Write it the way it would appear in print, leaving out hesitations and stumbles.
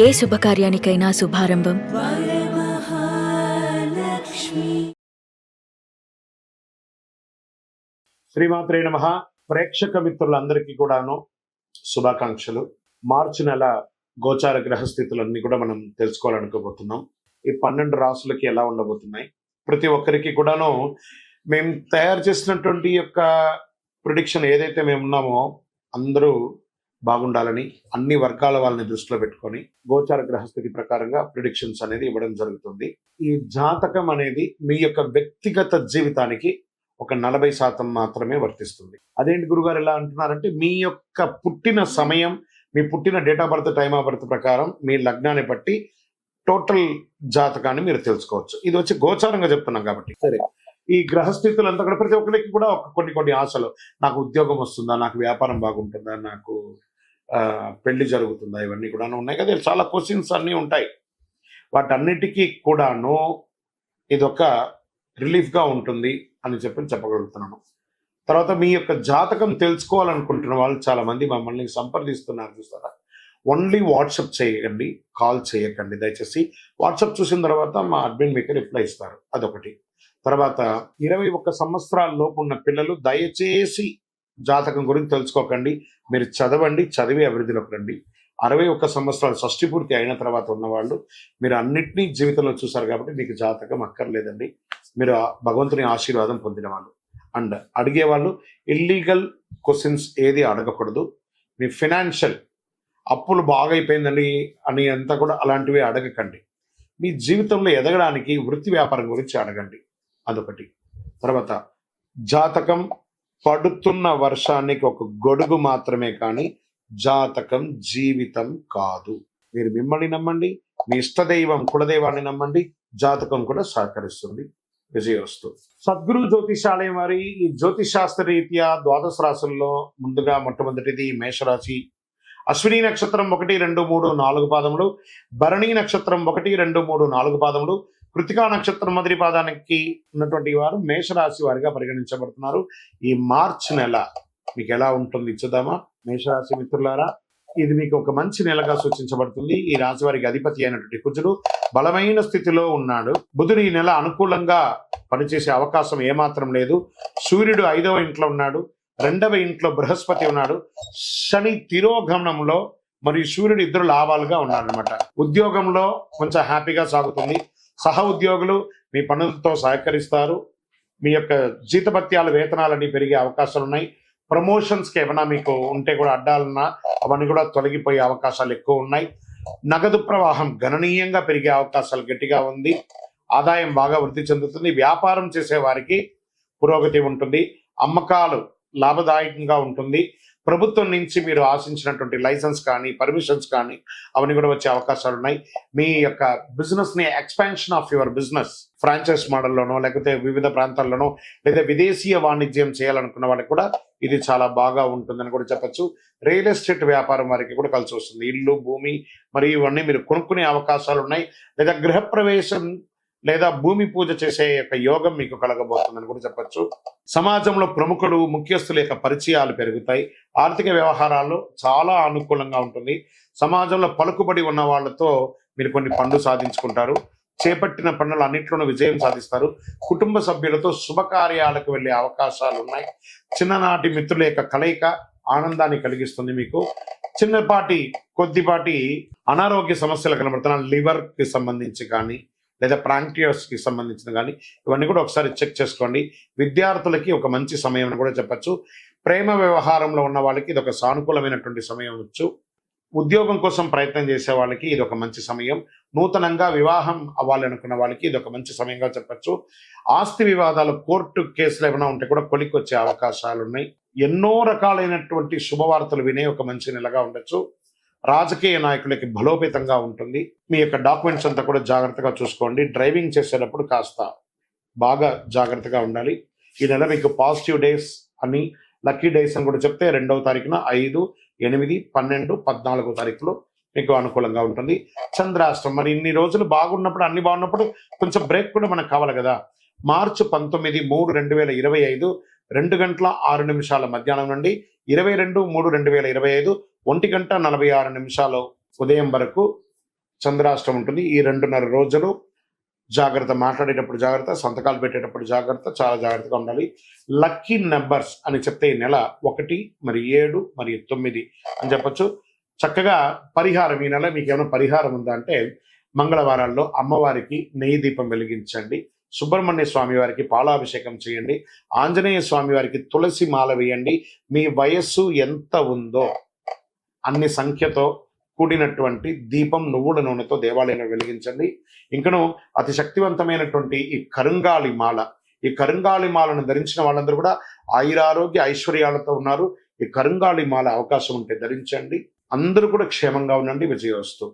ఏ శుభకార్యానికైనా శుభారంభం శ్రీమాత్రే నమః. ప్రేక్షక మిత్రులందరికీ కూడాను శుభాకాంక్షలు. మార్చి నెల గోచార గ్రహస్థితులన్నీ కూడా మనం తెలుసుకోవాలనుకోబోతున్నాం. ఈ 12 రాసులకి ఎలా ఉండబోతున్నాయి, ప్రతి ఒక్కరికి కూడాను మేము తయారు చేసినటువంటి యొక్క ప్రిడిక్షన్ ఏదైతే మేము ఉన్నామో అందరూ బాగుండాలని అన్ని వర్గాల వాళ్ళని దృష్టిలో పెట్టుకొని గోచార గ్రహస్థితి ప్రకారంగా ప్రిడిక్షన్స్ అనేది ఇవ్వడం జరుగుతుంది. ఈ జాతకం అనేది మీ యొక్క వ్యక్తిగత జీవితానికి ఒక 40% మాత్రమే వర్తిస్తుంది. అదేంటి గురుగారు ఎలా అంటున్నారంటే, మీ యొక్క పుట్టిన సమయం, మీ పుట్టిన date of birth, time of birth ప్రకారం మీ లగ్నాన్ని బట్టి టోటల్ జాతకాన్ని మీరు తెలుసుకోవచ్చు. ఇది వచ్చి గోచారంగా చెప్తున్నాం కాబట్టి. సరే, ఈ గ్రహస్థితులంతా కూడా ప్రతి ఒక్కరికి కూడా కొన్ని ఆశలు, నాకు ఉద్యోగం వస్తుందా, నాకు వ్యాపారం బాగుంటుందా, నాకు పెళ్లి జరుగుతుందా, ఇవన్నీ కూడా ఉన్నాయి కదా. చాలా క్వశ్చన్స్ అన్నీ ఉంటాయి. వాటన్నిటికీ కూడాను ఇదొక రిలీఫ్గా ఉంటుంది అని చెప్పగలుగుతున్నాను. తర్వాత మీ యొక్క జాతకం తెలుసుకోవాలనుకుంటున్న వాళ్ళు చాలా మంది మమ్మల్ని సంప్రదిస్తున్నారు చూస్తారా. ఓన్లీ వాట్సాప్ చేయకండి, కాల్ చేయకండి దయచేసి. వాట్సాప్ చూసిన తర్వాత మా అడ్మిన్ మీకు రిప్లై ఇస్తారు. అదొకటి. తర్వాత 21 సంవత్సరాల లోపు ఉన్న పిల్లలు దయచేసి జాతకం గురించి తెలుసుకోకండి. మీరు చదవండి, చదివి అభివృద్ధిలోకి రండి. 61 సంవత్సరాలు షష్టి పూర్తి అయిన తర్వాత ఉన్నవాళ్ళు మీరు అన్నిటినీ జీవితంలో చూసారు కాబట్టి మీకు జాతకం అక్కర్లేదండి. మీరు భగవంతుని ఆశీర్వాదం పొందిన వాళ్ళు. అండ్ అడిగేవాళ్ళు ఇల్లీగల్ క్వశ్చన్స్ ఏది అడగకూడదు. మీ ఫినాన్షియల్ అప్పులు బాగా అయిపోయిందండి అని అంతా కూడా అలాంటివి అడగకండి. మీ జీవితంలో ఎదగడానికి వృత్తి వ్యాపారం గురించి అడగండి. అదొకటి. తర్వాత జాతకం పడుతున్న వర్షానికి ఒక గొడుగు మాత్రమే కానీ జాతకం జీవితం కాదు. మీరు మిమ్మల్ని నమ్మండి, మీ ఇష్టదైవం కులదైవాన్ని నమ్మండి, జాతకం కూడా సహకరిస్తుంది. విజయోస్తు. సద్గురు జ్యోతిషాలయం వారి ఈ జ్యోతిషాస్త్ర రీత్యా ద్వాదశ రాశుల్లో ముందుగా మొట్టమొదటిది మేషరాశి. అశ్విని నక్షత్రం 1, 2, 3, 4 పాదములు, భరణి నక్షత్రం 1, 2, 3, 4 పాదములు, కృతికా నక్షత్రం మొదటి పాదానికి ఉన్నటువంటి వారు మేషరాశి వారిగా పరిగణించబడుతున్నారు. ఈ మార్చి నెల మీకు ఎలా ఉంటుంది చూద్దామా. మేషరాశి మిత్రులారా, ఇది మీకు ఒక మంచి నెలగా సూచించబడుతుంది. ఈ రాశి వారికి అధిపతి అయినటువంటి కుజుడు బలమైన స్థితిలో ఉన్నాడు. బుధుడు ఈ నెల అనుకూలంగా పనిచేసే అవకాశం ఏమాత్రం లేదు. సూర్యుడు 5వ ఇంట్లో ఉన్నాడు, 2వ ఇంట్లో బృహస్పతి ఉన్నాడు. శని తిరోగమనంలో మరియు సూర్యుడు ఇద్దరు లాభాలుగా ఉన్నారనమాట. ఉద్యోగంలో కొంచెం హ్యాపీగా సాగుతుంది. సహ ఉద్యోగులు మీ పనులతో సహకరిస్తారు. మీ యొక్క జీతభత్యాలు వేతనాలన్నీ పెరిగే అవకాశాలు ఉన్నాయి. ప్రమోషన్స్కి ఏమైనా మీకు ఉంటే కూడా అడ్డాలన్నా అవన్నీ కూడా తొలగిపోయే అవకాశాలు ఎక్కువ ఉన్నాయి. నగదు ప్రవాహం గణనీయంగా పెరిగే అవకాశాలు గట్టిగా ఉంది. ఆదాయం బాగా వృద్ధి చెందుతుంది. వ్యాపారం చేసే వారికి పురోగతి ఉంటుంది. అమ్మకాలు లాభదాయకంగా ఉంటుంది. ప్రభుత్వం నుంచి మీరు ఆశించినటువంటి లైసెన్స్ కానీ పర్మిషన్స్ కానీ అవన్నీ కూడా వచ్చే అవకాశాలు ఉన్నాయి. మీ యొక్క బిజినెస్ని expansion of your business franchise మోడల్లోనో లేకపోతే వివిధ ప్రాంతాల్లోనో లేదా విదేశీయ వాణిజ్యం చేయాలనుకున్న వాళ్ళకి కూడా ఇది చాలా బాగా ఉంటుందని కూడా చెప్పచ్చు. రియల్ ఎస్టేట్ వ్యాపారం వారికి కూడా కలిసి వస్తుంది. ఇల్లు, భూమి మరియు ఇవన్నీ మీరు కొనుక్కునే అవకాశాలు ఉన్నాయి. లేదా గృహప్రవేశం లేదా భూమి పూజ చేసే యొక్క యోగం మీకు కలగబోతుందని కూడా చెప్పచ్చు. సమాజంలో ప్రముఖులు, ముఖ్యస్తుల యొక్క పరిచయాలు పెరుగుతాయి. ఆర్థిక వ్యవహారాల్లో చాలా అనుకూలంగా ఉంటుంది. సమాజంలో పలుకుబడి ఉన్న వాళ్ళతో మీరు కొన్ని పనులు సాధించుకుంటారు. చేపట్టిన పనులు అన్నింటిలోనూ విజయం సాధిస్తారు. కుటుంబ సభ్యులతో శుభకార్యాలకు వెళ్ళే అవకాశాలు ఉన్నాయి. చిన్ననాటి మిత్రుల యొక్క కలయిక ఆనందాన్ని కలిగిస్తుంది. మీకు కొద్దిపాటి అనారోగ్య సమస్యలు కనబడుతున్న లివర్కి సంబంధించి కానీ లేదా ప్రాంక్టియస్కి సంబంధించిన కానీ ఇవన్నీ కూడా ఒకసారి చెక్ చేసుకోండి. విద్యార్థులకి ఒక మంచి సమయం అని కూడా చెప్పచ్చు. ప్రేమ వ్యవహారంలో ఉన్న వాళ్ళకి ఇది ఒక సానుకూలమైనటువంటి సమయం వచ్చు. ఉద్యోగం కోసం ప్రయత్నం చేసే వాళ్ళకి ఇది ఒక మంచి సమయం. నూతనంగా వివాహం అవ్వాలనుకున్న వాళ్ళకి ఇది ఒక మంచి సమయంగా చెప్పచ్చు. ఆస్తి వివాదాలు, కోర్టు కేసులు ఏమైనా ఉంటే కూడా కొలిక్కొచ్చే అవకాశాలు ఉన్నాయి. ఎన్నో రకాలైనటువంటి శుభవార్తలు వినే ఒక మంచి నెలగా ఉండొచ్చు. రాజకీయ నాయకులకి బలోపేతంగా ఉంటుంది. మీ యొక్క డాక్యుమెంట్స్ అంతా కూడా జాగ్రత్తగా చూసుకోండి. డ్రైవింగ్ చేసేటప్పుడు కాస్త బాగా జాగ్రత్తగా ఉండాలి. ఈ నెల మీకు పాజిటివ్ డేస్ అని, లక్కీ డేస్ అని కూడా చెప్తే 2వ తారీఖున 5, 8, 12, 14 తారీఖులో మీకు అనుకూలంగా ఉంటుంది. చంద్రాష్టం మరి ఇన్ని రోజులు బాగున్నప్పుడు, అన్ని బాగున్నప్పుడు కొంచెం బ్రేక్ కూడా మనకు కావాలి కదా. మార్చి 19, 3, 2025 2:06 మధ్యాహ్నం నుండి 22, 3, 2025 1:46 ఉదయం వరకు చంద్రాష్టం ఉంటుంది. ఈ 2.5 రోజులు జాగ్రత్త, మాట్లాడేటప్పుడు జాగ్రత్త, సంతకాలు పెట్టేటప్పుడు జాగ్రత్త, చాలా జాగ్రత్తగా ఉండాలి. లక్కీ నెంబర్స్ అని చెప్తే ఈ నెల 1, మరి 7, మరియు 9 అని చెప్పొచ్చు. చక్కగా పరిహారం, ఈ నెల మీకు ఏమైనా పరిహారం ఉందా అంటే మంగళవారాల్లో అమ్మవారికి నెయ్యి దీపం వెలిగించండి, సుబ్రహ్మణ్య స్వామి వారికి పాలాభిషేకం చేయండి, ఆంజనేయ స్వామి వారికి తులసి మాల వేయండి. మీ వయస్సు ఎంత ఉందో అన్ని సంఖ్యతో కూడినటువంటి దీపం నువ్వుల నూనెతో దేవాలయంలో వెలిగించండి. ఇంకను అతి శక్తివంతమైనటువంటి ఈ కరుంగాళి మాల, ఈ కరుంగాళి మాలను ధరించిన వాళ్ళందరూ కూడా ఆయురారోగ్య ఐశ్వర్యాలతో ఉన్నారు. ఈ కరుంగాళి మాల అవకాశం ఉంటే ధరించండి. అందరూ కూడా క్షేమంగా ఉండండి. విజయోస్తు.